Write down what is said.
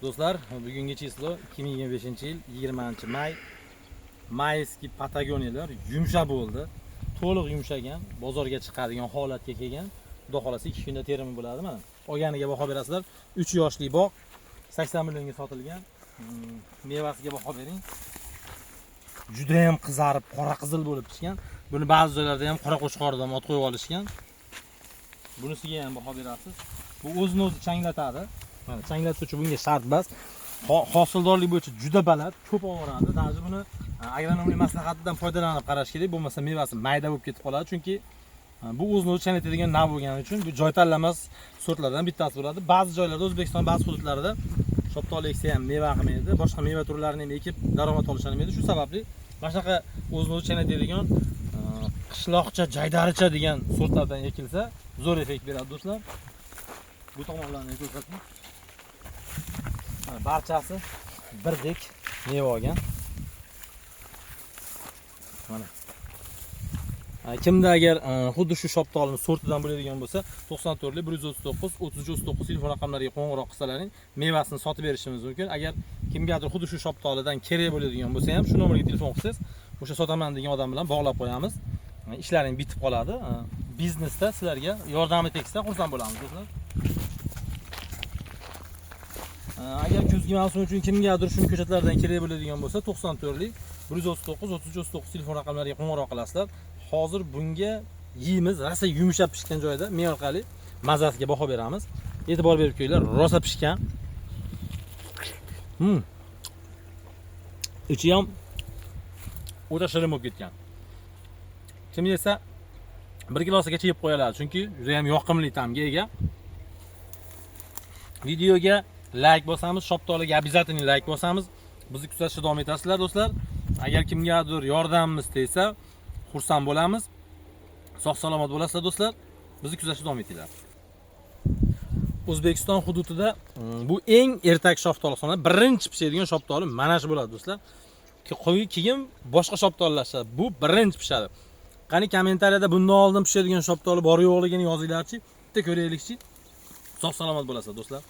Do'stlar, bugungi chislo 2025-yil 20-may. Mayskiy patagoniyalar yumshoq bo'ldi. To'liq yumshagan, bozorga chiqadigan holatga kelgan. Xudo xolasa 2 kunda terimi bo'ladi. Mana olganiga baho berasizlar. 3 yoshli bog' 80 millionga sotilgan. Mevasiga baho bering. Juda ham qizarib, qora qizil bo'lib pishgan. Buni ba'zi joylarda ham qora qo'chqordan ot qo'yib olishgan. Bunisiga ham baho berasiz. Bu o'zini o'zi changlatadi. Mana changlatuvchi bunga shart bas. Hosildorlik bo'yicha juda baland, ko'p ovoradi. Даже buni agronomlik maslahatidan foydalanib qarash kerak, bo'lmasa mevasi mayda bo'lib ketib qoladi. Chunki bu o'zini o'zi changlatadigan nav bo'lgani uchun bu joy tanlamas sortlardan bittasi bo'ladi. Ba'zi joylarda, O'zbekiston ba'zi hududlarida shoptoli eksa ham meva qilmaydi, boshqa meva turlarini ham ekib daromad olishmaydi. Shu sababli mana shunaqa o'zini o'zi changlatadigan qishloqcha, jaydaricha degan sortlardan ekilsa, zo'r effekt beradi do'stlar. Bu tomonlarni ko'rsating. Barchasi birdek meva olgan. Mana. Kimda agar xuddi shu shoptolni sortidan bo'ladigan bo'lsa, 94 139 3039 telefon raqamlariga qo'ng'iroq qilsalaring, mevasini sotib berishimiz mumkin. Agar kimgadir xuddi shu shoptolidan kerak bo'ladigan bo'lsa ham, shu nomerga telefon qilsangiz, o'sha sotaman degan odam bilan bog'lab qo'yamiz. Ishlaring bitib qoladi. Biznesda sizlarga yordami tegsa xursand bo'lamiz, do'stlar. Agar kuzgi mavsum uchun kimgadir shuni ko'chatlardan kerak bo'ladigan bo'lsa, 94 139 3039 telefon raqamlariga qo'ng'iroq qilasizlar. Hozir bunga yeymiz, rosa yumshab pishgan joyda men orqali mazasiga baho beramiz. E'tibor berib ko'ringlar, rosa pishgan. Ichi ham o'ta shirin bo'lib ketgan. Kim yesa 1 kilosigacha yeb qo'yiladi, chunki juda ham yoqimli ta'mga ega. Videoga like bosamiz, shoptoliga обязательно like bosamiz. Bizni kuzatishda davom etasizlar, do'stlar. Agar kimgadir yordamimiz tegsa, xursand bo'lamiz. Sog' salomat bo'lasizlar, do'stlar. Bizni kuzatishda davom etinglar. O'zbekiston hududida bu eng ertak shoftoli hisoblanadi. Birinchi pishadigan shoftoli mana shu bo'ladi, do'stlar. Keyin boshqa shoftollar bu birinchi pishadi. Qani kommentariyada bundan oldin pishadigan shoftoli bor yo'qligini yozinglarchi, bitta ko'raylikchi. Sog' salomat bo'lasizlar, do'stlar.